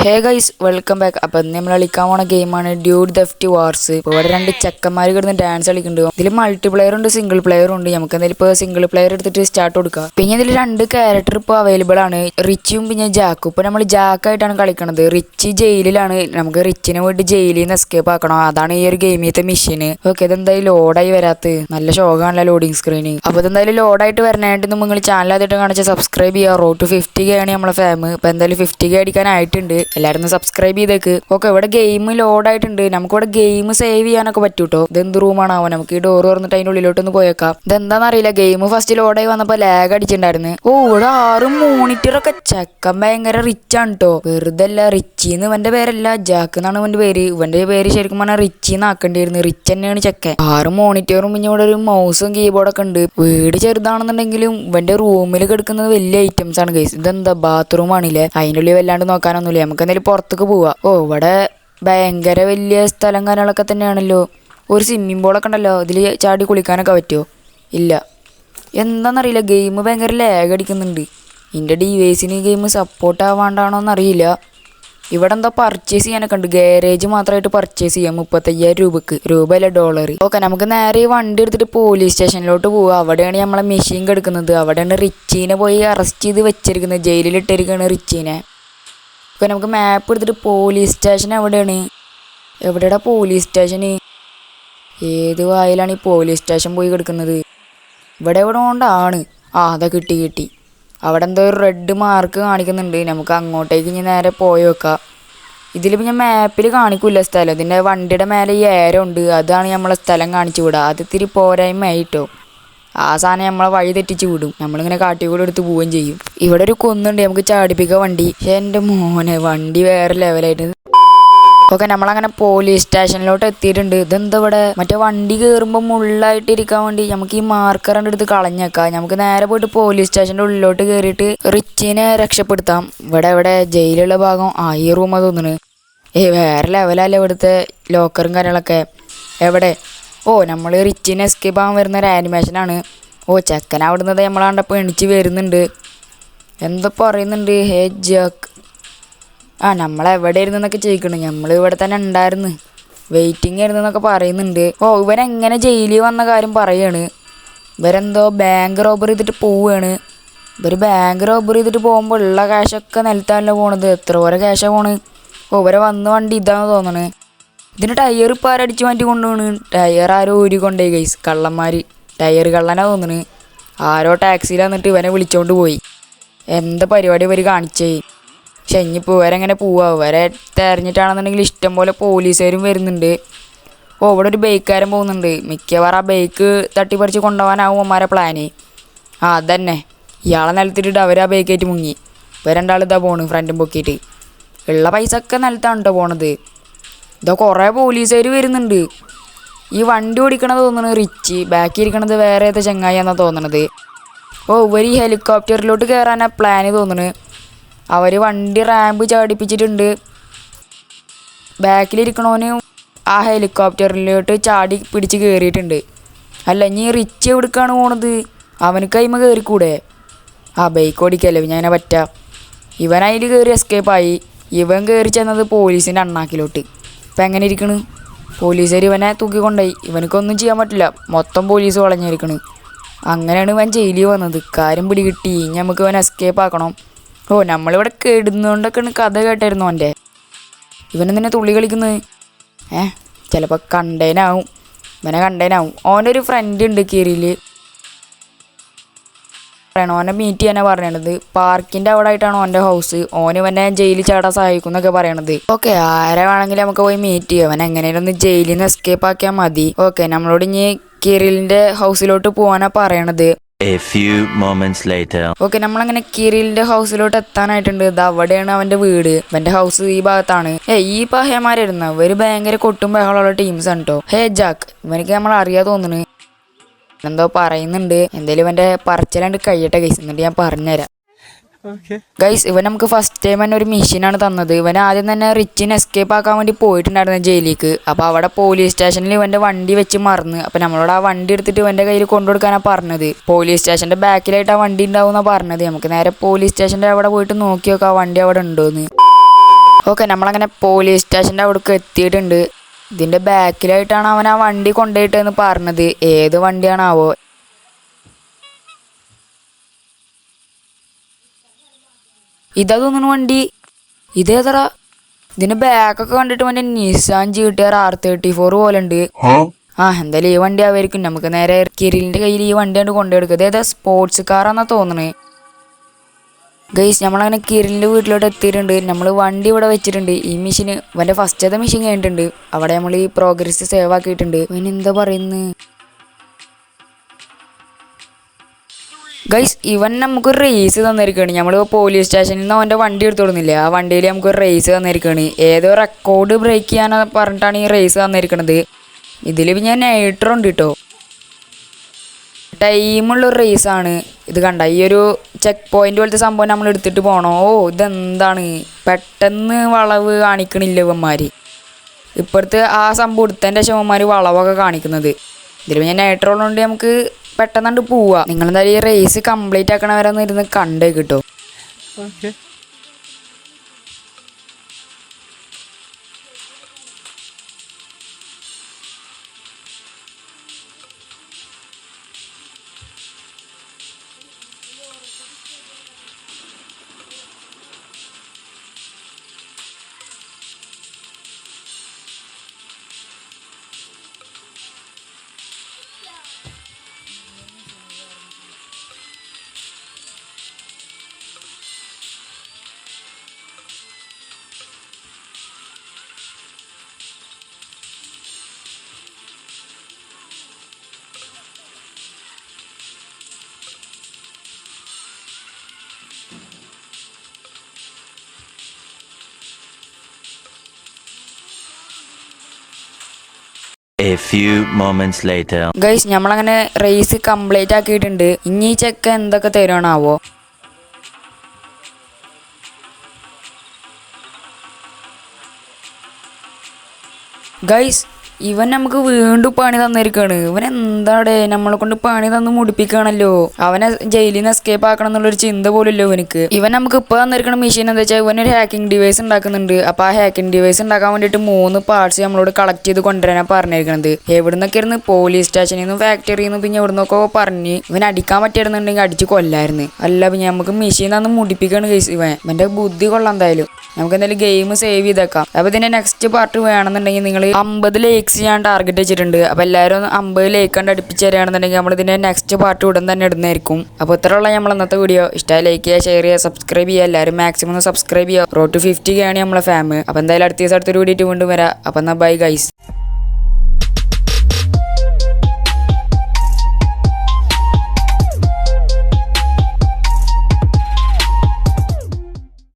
Hey guys welcome back. അപ്പം നമ്മൾ കളിക്കാൻ പോണ ഗെയിമാണ് ഡ്യൂഡ് തെഫ്റ്റ് വാർസ്. ഇപ്പോൾ ഇവിടെ രണ്ട് ചെക്കന്മാർ കിടന്ന് ഡാൻസ് കളിക്കുന്നുണ്ട്. ഇതിൽ മൾട്ടിപ്ലെയർ ഉണ്ട്, സിംഗിൾ പ്ലെയർ ഉണ്ട്. നമുക്ക് എന്തായാലും ഇപ്പോൾ സിംഗിൾ പ്ലെയർ എടുത്തിട്ട് സ്റ്റാർട്ട് കൊടുക്കാം. പിന്നെ ഇതിൽ രണ്ട് ക്യാരക്ടർ ഇപ്പോൾ അവൈലബിൾ ആണ്, റിച്ചും പിന്നെ ജാക്കും. ഇപ്പോൾ നമ്മൾ ജാക്കായിട്ടാണ് കളിക്കണത്. റിച്ച് ജയിലിലാണ്. നമുക്ക് റിച്ചിനെ വേണ്ടി ജയിലിൽ നിന്ന് എസ്കേപ്പ് ആക്കണം. അതാണ് ഈ ഒരു ഗെയിമിലത്തെ മിഷന്. ഓക്കെ, ഇതെന്തായാലും ലോഡായി വരാത്ത നല്ല ശോകമാണല്ലോ ലോഡിങ് സ്ക്രീന്. അപ്പോൾ ഇതെന്തായാലും ലോഡായിട്ട് വരണായിട്ട് നിങ്ങൾ ചാനൽ ആദ്യമായിട്ട് കാണിച്ചാൽ സബ്സ്ക്രൈബ് ചെയ്യുക. റോഡ് ടു 50K ആണ് നമ്മളെ ഫാം. ഇപ്പോൾ എന്തായാലും 50K അടിക്കാനായിട്ടുണ്ട്. എല്ലാവരും സബ്സ്ക്രൈബ് ചെയ്തേക്ക്. ഓക്കെ, ഇവിടെ ഗെയിം ലോഡായിട്ടുണ്ട്. നമുക്കിവിടെ ഗെയിം സേവ് ചെയ്യാനൊക്കെ പറ്റൂട്ടോ. ഇതെന്ത് റൂമാണാവോ? നമുക്ക് ഈ ഡോർ തുറന്നിട്ട് അതിൻ്റെ ഉള്ളിലോട്ടൊന്ന് പോയേക്കാം. ഇതെന്താണെന്നറിയില്ല, ഗെയിം ഫസ്റ്റ് ലോഡായി വന്നപ്പോൾ ലാഗ് അടിച്ചിട്ടുണ്ടായിരുന്നു. ഓ, ഇവിടെ 6 മോണിറ്ററൊക്കെ. ചെക്കൻ ഭയങ്കര റിച്ച് ആണ് കേട്ടോ. വെറുതെ അല്ല, റിച്ചിന്ന് ഇവന്റെ പേരല്ല, ജാക്ക് എന്നാണ് ഇവന്റെ പേര്. ഇവന്റെ പേര് ശരിക്കും പറഞ്ഞാൽ റിച്ചിന്ന് ആക്കേണ്ടിയിരുന്നു. റിച്ച് തന്നെയാണ് ചെക്കൻ. 6 മോണിറ്ററും പിന്നെ ഇവിടെ ഒരു മൗസും കീബോർഡൊക്കെ ഉണ്ട്. വീട് ചെറുതാണെന്നുണ്ടെങ്കിലും ഇവന്റെ റൂമിൽ കിടക്കുന്നത് വലിയ ഐറ്റംസ് ആണ് ഗൈസ്. ഇതെന്താ ബാത്റൂം ആണില്ലേ? അതിൻ്റെ ഉള്ളിൽ വല്ലാണ്ട് നോക്കാനൊന്നുമില്ല. നമുക്ക് എന്തായാലും പുറത്തേക്ക് പോവാ. ഓ, ഇവിടെ ഭയങ്കര വലിയ സ്ഥലം കാര്യങ്ങളൊക്കെ തന്നെയാണല്ലോ. ഒരു സ്വിമ്മിംഗ് പൂളൊക്കെ ഉണ്ടല്ലോ. ഇതിൽ ചാടി കുളിക്കാനൊക്കെ പറ്റുമോ? ഇല്ല. എന്താണെന്നറിയില്ല, ഗെയിം ഭയങ്കര ലാഗ് അടിക്കുന്നുണ്ട്. എൻ്റെ ഡിവൈസിന് ഗെയിം സപ്പോർട്ട് ആവാണ്ടാണോന്നറിയില്ല. ഇവിടെ എന്താ പർച്ചേസ് ചെയ്യാനൊക്കെ ഉണ്ട്. ഗാരേജ് മാത്രമായിട്ട് പർച്ചേസ് ചെയ്യാം 35,000 രൂപ അല്ല ഡോളർ. ഓക്കെ, നമുക്ക് നേരെ ഈ വണ്ടി എടുത്തിട്ട് പോലീസ് സ്റ്റേഷനിലോട്ട് പോവുക. അവിടെയാണ് നമ്മളെ മെഷീൻ കിടക്കുന്നത്. അവിടെയാണ് റിച്ചിനെ പോയി അറസ്റ്റ് ചെയ്ത് വെച്ചിരിക്കുന്നത്. ജയിലിലിട്ടിരിക്കുകയാണ് റിച്ചിനെ. ഓക്കെ, നമുക്ക് മാപ്പ് എടുത്തിട്ട് പോലീസ് സ്റ്റേഷൻ എവിടെയാണ്? എവിടെയാ പോലീസ് സ്റ്റേഷന്? ഏത് വായിലാണ് ഈ പോലീസ് സ്റ്റേഷൻ പോയി കിടക്കുന്നത്? ഇവിടെ എവിടെ കൊണ്ടാണ്? അതാ കിട്ടി. അവിടെ എന്തോ ഒരു റെഡ് മാർക്ക് കാണിക്കുന്നുണ്ട്. നമുക്ക് അങ്ങോട്ടേക്ക് ഇനി നേരെ പോയി വെക്കാം. ഇതിലിപ്പോൾ ഞാൻ മാപ്പിൽ കാണിക്കില്ല സ്ഥലം. ഇതിൻ്റെ വണ്ടിയുടെ മേലെ ഈ ഏരോ ഉണ്ട്. അതാണ് നമ്മളെ സ്ഥലം കാണിച്ചു വിടുക. അത് ഇത്തിരി പോരായ്മ ആയിട്ടോ. ആ സാധനം നമ്മളെ വഴി തെറ്റിച്ച് വിടും. നമ്മളിങ്ങനെ കാട്ടിക്കൂടെ എടുത്ത് പോവുകയും ചെയ്യും. ഇവിടെ ഒരു കുന്നുണ്ട്, നമുക്ക് ചാടിപ്പിക്കുക വണ്ടി. പക്ഷേ എൻ്റെ മോനെ, വണ്ടി വേറെ ലെവലായിട്ട്. ഓക്കെ, നമ്മളങ്ങനെ പോലീസ് സ്റ്റേഷനിലോട്ട് എത്തിയിട്ടുണ്ട്. ഇതെന്താ ഇവിടെ? മറ്റേ വണ്ടി കയറുമ്പോൾ മുള്ളായിട്ട് ഇരിക്കാൻ വേണ്ടി നമുക്ക് ഈ മാർക്കർ എടുത്ത് കളഞ്ഞേക്കാം. നമുക്ക് നേരെ പോയിട്ട് പോലീസ് സ്റ്റേഷൻ്റെ ഉള്ളിലോട്ട് കയറിയിട്ട് റിച്ചിനെ രക്ഷപ്പെടുത്താം. ഇവിടെ ജയിലുള്ള ഭാഗം ഈ റൂമാണ് തോന്നുന്നു. വേറെ ലെവലല്ലേ ഇവിടുത്തെ ലോക്കറും കാര്യങ്ങളൊക്കെ. എവിടെ? ഓ, നമ്മൾ റിച്ചിനെ എസ്കേപ്പ് ആകാൻ വരുന്ന ഒരു ആനിമേഷനാണ്. ഓ, ചെക്കൻ അവിടുന്ന് നമ്മളാണ്ടപ്പോൾ എണിച്ച് വരുന്നുണ്ട്. എന്താ പറയുന്നുണ്ട്? ഹേ ജാക്ക്. നമ്മളെവിടെ ഇരുന്നൊക്കെ ചോദിക്കണു. നമ്മൾ ഇവിടെ തന്നെ ഉണ്ടായിരുന്നു, വെയിറ്റിംഗ് ആയിരുന്നു എന്നൊക്കെ പറയുന്നുണ്ട്. ഓ, ഇവനെങ്ങനെ ജയിലിൽ വന്ന കാര്യം പറയാണ്. ഇവരെന്തോ ബാങ്ക് റോബറി ചെയ്തിട്ട് പോവുകയാണ്. ഇവർ ബാങ്ക് റോബറി ചെയ്തിട്ട് പോകുമ്പോൾ ഉള്ള ക്യാഷൊക്കെ നിലത്താണല്ലോ പോണത്. എത്ര ഓരോ ക്യാഷാണ് പോണ്. ഓ, ഇവരെ വന്ന വണ്ടി ഇതാണെന്ന് തോന്നണേ. ഇതിന് ടയർ ഇപ്പോൾ ആരടിച്ച് മാറ്റി കൊണ്ടുപോണ്. ടയർ ആരോ ഊരി കൊണ്ടുപോയി ഗൈസ്, കള്ളന്മാർ. ടയർ കള്ളനാ തോന്നണ്. ആരോ ടാക്സിയിൽ വന്നിട്ട് ഇവനെ വിളിച്ചോണ്ട് പോയി. എന്താ പരിപാടി ഇവർ കാണിച്ചേ? പക്ഷെ ഇനിയിപ്പോൾ ഇവരെങ്ങനെ പോവുക? ഇവരെ തെരഞ്ഞിട്ടാണെന്നുണ്ടെങ്കിൽ ഇഷ്ടം പോലെ പോലീസുകാരും വരുന്നുണ്ട്. ഓ, ഇവിടെ ഒരു ബൈക്കുകാരൻ പോകുന്നുണ്ട്. മിക്കവാറും ആ ബൈക്ക് തട്ടിപ്പറിച്ച് കൊണ്ടുപോകാനാവും അമ്മാരെ പ്ലാന്. അതന്നെ, ഇയാളെ നിലത്തിട്ടിട്ട് അവർ ആ ബൈക്കായിട്ട് മുങ്ങി. ഇവർ രണ്ടാൾ ഇതാ പോണ് ഫ്രണ്ടും പൊക്കിയിട്ട്. ഉള്ള പൈസ ഒക്കെ നിലത്താണ് കേട്ടോ പോണത്. ഇതാ കുറേ പോലീസുകാർ വരുന്നുണ്ട്. ഈ വണ്ടി ഓടിക്കണത് തോന്നണത് റിച്ച്, ബാക്കി ഇരിക്കണത് വേറെ ഏതാ ചങ്ങായിന്നാണ് തോന്നണത്. ഓ, ഇവർ ഈ ഹെലികോപ്റ്ററിലോട്ട് കയറാനാണ് പ്ലാന് തോന്നണ്. അവർ വണ്ടി റാമ്പ് ചാടിപ്പിച്ചിട്ടുണ്ട്. ബാക്കിലിരിക്കണവന് ആ ഹെലികോപ്റ്ററിലോട്ട് ചാടി പിടിച്ച് കയറിയിട്ടുണ്ട്. അല്ല, ഇനി റിച്ച് എവിടേക്കാണ് പോണത്? അവനക്ക് കൈമ കയറിക്കൂടെ? ബൈക്ക് ഓടിക്കല്ലേ ഞാൻ പറ്റാ. ഇവൻ അതിൽ കയറി എസ്കേപ്പായി. ഇവൻ കയറി ചെന്നത് പോലീസിൻ്റെ അണ്ണാക്കിലോട്ട്. ഇപ്പം എങ്ങനെ ഇരിക്കണ്? പോലീസുകാർ ഇവനെ തൂക്കിക്കൊണ്ടായി. ഇവനക്കൊന്നും ചെയ്യാൻ പറ്റില്ല, മൊത്തം പോലീസ് വളഞ്ഞിരിക്കണ്. അങ്ങനെയാണ് ഇവൻ ജയിലിൽ വന്നത്. കാര്യം പിടികിട്ടി. ഇനി നമുക്ക് ഇവൻ എസ്കേപ്പ് ആക്കണം. ഓ, നമ്മളിവിടെ കെടുന്നുകൊണ്ടൊക്കെയാണ് കഥ കേട്ടായിരുന്നു അവൻ്റെ. ഇവനെന്തിനാ തുള്ളി കളിക്കുന്നത്? ചിലപ്പോൾ കണ്ടേനാവും. ഓൻ്റെ ഒരു ഫ്രണ്ട് ഉണ്ട് കീറിയിൽ. ഓനെ മീറ്റ് ചെയ്യാനാണ് പറയണത്. പാർക്കിൻ്റെ അവിടെ ആയിട്ടാണ് ഓൻ്റെ ഹൗസ്. ഓന് ഇവനെ ജയിലിൽ ചാടാൻ സഹായിക്കും എന്നൊക്കെ പറയണത്. ഓക്കെ, ആരെ വേണമെങ്കിലും നമുക്ക് പോയി മീറ്റ് ചെയ്യാം. അവൻ എങ്ങനെയും ഒന്ന് ജയിലിൽ നിന്ന് എസ്കേപ്പ് ആക്കിയാൽ മതി. ഓക്കെ, നമ്മളോട് ഇനി കിറിലിൻ്റെ ഹൗസിലോട്ട് പോകാനാണ് പറയണത്. ഓക്കെ, നമ്മളങ്ങനെ കിറിലിന്റെ ഹൗസിലോട്ട് എത്താനായിട്ടുണ്ട്. ഇത് അവിടെയാണ് അവന്റെ വീട്. അവന്റെ ഹൗസ് ഈ ഭാഗത്താണ്. ഈ പഹയന്മാരായിരുന്നു. ഇവര് ഭയങ്കര കൊട്ടും ബഹളമുള്ള ടീംസ് ആണ് കേട്ടോ. ഹേ ജാക്ക്, ഇവനക്ക് നമ്മൾ അറിയാതെ തോന്നുന്നു. എന്തോ പറയുന്നുണ്ട്. എന്തായാലും ഇവന്റെ പറച്ചിലാണ്ട് കഴിയട്ടെ ഗൈസ്, എന്നിട്ട് ഞാൻ പറഞ്ഞുതരാം. ഗൈസ്, ഇവൻ നമുക്ക് ഫസ്റ്റ് ടൈം തന്നെ ഒരു മെഷീനാണ് തന്നത്. ഇവൻ ആദ്യം തന്നെ റിച്ചിനെ എസ്കേപ്പ് ആക്കാൻ വേണ്ടി പോയിട്ടുണ്ടായിരുന്നു ജയിലിലേക്ക്. അപ്പോൾ അവിടെ പോലീസ് സ്റ്റേഷനിൽ ഇവൻ്റെ വണ്ടി വെച്ച് മറന്ന്. അപ്പോൾ നമ്മളോട് ആ വണ്ടി എടുത്തിട്ട് ഇവൻ്റെ കയ്യിൽ കൊണ്ടുകൊടുക്കാനാണ് പറഞ്ഞത്. പോലീസ് സ്റ്റേഷൻ്റെ ബാക്കിലായിട്ട് ആ വണ്ടി ഉണ്ടാവും എന്നാണ് പറഞ്ഞത്. നമുക്ക് നേരെ പോലീസ് സ്റ്റേഷൻ്റെ അവിടെ പോയിട്ട് നോക്കി നോക്കാം ആ വണ്ടി അവിടെ ഉണ്ടോയെന്ന്. ഓക്കെ, നമ്മളങ്ങനെ പോലീസ് സ്റ്റേഷൻ്റെ അവിടേക്ക് എത്തിയിട്ടുണ്ട്. ഇതിൻ്റെ ബാക്കിലായിട്ടാണ് അവൻ ആ വണ്ടി കൊണ്ടുപോയിട്ടെന്ന് പറഞ്ഞത്. ഏത് വണ്ടിയാണാവോ? ഇതാ തോന്നുന്നു വണ്ടി. ഇതേതറ? ഇതിന്റെ ബാക്കൊക്കെ കണ്ടിട്ട് മറ്റേ നിസാൻ GTR R34 പോലെ ഉണ്ട്. എന്തായാലും ഈ വണ്ടി ആവായിരിക്കും. നമുക്ക് നേരെ കിരിലിന്റെ കയ്യിൽ ഈ വണ്ടി കൊണ്ട് കൊണ്ടുപോയെടുക്കുക. ഏതാ സ്പോർട്സ് കാറാന്നാ തോന്നണേ. ഗൈസ്, നമ്മളങ്ങനെ കിരിലിന്റെ വീട്ടിലോട്ട് എത്തിയിട്ടുണ്ട്. നമ്മൾ വണ്ടി ഇവിടെ വെച്ചിട്ടുണ്ട്. ഈ മെഷീന് ഇവന്റെ ഫസ്റ്റത്തെ മെഷീൻ കഴിഞ്ഞിട്ടുണ്ട്. അവിടെ നമ്മൾ ഈ പ്രോഗ്രസ് സേവ് ആക്കിയിട്ടുണ്ട്. ഇവൻ എന്താ പറയുന്നത്? ഗൈസ്, ഇവൻ നമുക്കൊരു റേസ് തന്നിരിക്കുകയാണ്. നമ്മൾ പോലീസ് സ്റ്റേഷനിൽ നിന്ന് അവൻ്റെ വണ്ടി എടുത്തു കൊടുക്കുന്നില്ല. ആ വണ്ടിയിൽ നമുക്കൊരു റേസ് തന്നിരിക്കുകയാണ്. ഏതോ റെക്കോർഡ് ബ്രേക്ക് ചെയ്യാനെന്ന് പറഞ്ഞിട്ടാണ് ഈ റേസ് തന്നിരിക്കുന്നത്. ഇതിൽ ഞാൻ നൈട്രോ ഉണ്ട് കേട്ടോ. ടൈമുള്ളൊരു റേസാണ് ഇത്. കണ്ട, ഈ ഒരു ചെക്ക് പോയിന്റ് പോലത്തെ സംഭവം നമ്മൾ എടുത്തിട്ട് പോകണോ? ഇതെന്താണ് പെട്ടെന്ന് വളവ് കാണിക്കണില്ല ഇവന്മാർ. ഇപ്പോഴത്തെ ആ സംഭവം എടുത്തതിൻ്റെ ശവന്മാർ വളവൊക്കെ കാണിക്കുന്നത്. ഇതിൽ ഞാൻ നൈട്രോ ഉള്ളതുകൊണ്ട് നമുക്ക് പെട്ടെന്നാണ്ട് പോവാ. നിങ്ങളെന്തായാലും ഈ റേസ് കംപ്ലീറ്റ് ആക്കണവരെന്ന് ഇരുന്ന് കണ്ടേ കിട്ടും. A few moments later. Guys, നമ്മളങ്ങനെ റേസ് കംപ്ലീറ്റ് ആക്കിയിട്ടുണ്ട്. ഇനി ഈ ചെക്ക എന്തൊക്കെ തരുവാണാവോ? ഗൈസ്, ഇവൻ നമുക്ക് വീണ്ടും പണി തന്നിരിക്കുകയാണ്. ഇവൻ എന്താടേ നമ്മളെ കൊണ്ട് പണി തന്ന് മുടിപ്പിക്കുകയാണല്ലോ. അവനെ ജയിലിൽ നിന്ന് എസ്കേപ്പ് ആക്കണം എന്നുള്ളൊരു ചിന്ത പോലുമല്ലോ ഇവനക്ക്. ഇവൻ നമുക്ക് ഇപ്പോൾ തന്നിരിക്കുന്ന മെഷീൻ എന്താ വെച്ചാൽ ഇവനൊരു ഹാക്കിംഗ് ഡിവൈസ് ഉണ്ടാക്കുന്നുണ്ട്. അപ്പോൾ ആ ഹാക്കിംഗ് ഡിവൈസ് ഉണ്ടാക്കാൻ വേണ്ടിയിട്ട് 3 പാർട്സ് നമ്മളോട് കളക്ട് ചെയ്ത് കൊണ്ടുവരാനാണ് പറഞ്ഞിരിക്കുന്നത്. എവിടുന്നൊക്കെ ഇരുന്ന് പോലീസ് സ്റ്റേഷനിൽ നിന്നും ഫാക്ടറിയിൽ നിന്നും പിന്നെ എവിടുന്നൊക്കെ പറഞ്ഞ് ഇവൻ അടിക്കാൻ പറ്റിയിരുന്നുണ്ടെങ്കിൽ അടിച്ച് കൊല്ലായിരുന്നു. അല്ല, പിന്നെ നമുക്ക് മെഷീൻ തന്ന് മുടിപ്പിക്കുകയാണ് കേസ്. ഇവൻ്റെ ബുദ്ധി കൊള്ളാം. എന്തായാലും നമുക്ക് എന്തായാലും ഗെയിം സേവ് ചെയ്തേക്കാം. അപ്പോൾ ഇതിൻ്റെ നെക്സ്റ്റ് പാർട്ട് വേണമെന്നുണ്ടെങ്കിൽ നിങ്ങൾ 50 ലൈക്സ് ഞാൻ ടാർഗറ്റ് വെച്ചിട്ടുണ്ട്. അപ്പോൾ എല്ലാവരും 50 ലൈക്ക് കണ്ട് അടുപ്പിച്ച് തരികയാണെന്നുണ്ടെങ്കിൽ നമ്മൾ ഇതിൻ്റെ നെക്സ്റ്റ് പാർട്ട് ഉടൻ തന്നെ ഇടുന്നതായിരിക്കും. അപ്പോൾ ഇത്രയുള്ള നമ്മൾ ഇന്നത്തെ വീഡിയോ. ഇഷ്ടമായി ലൈക്ക് ചെയ്യുക, ഷെയർ ചെയ്യുക, സബ്സ്ക്രൈബ് ചെയ്യുക. എല്ലാവരും മാക്സിമം സബ്സ്ക്രൈബ് ചെയ്യുക. റോഡ് ടു 50 ആണ് നമ്മളെ ഫാം. അപ്പോൾ എന്തായാലും അടുത്ത ദിവസം അടുത്തൊരു വീഡിയോ വീണ്ടും വരാം. അപ്പോൾ എന്നാൽ ബൈ ഗൈസ്.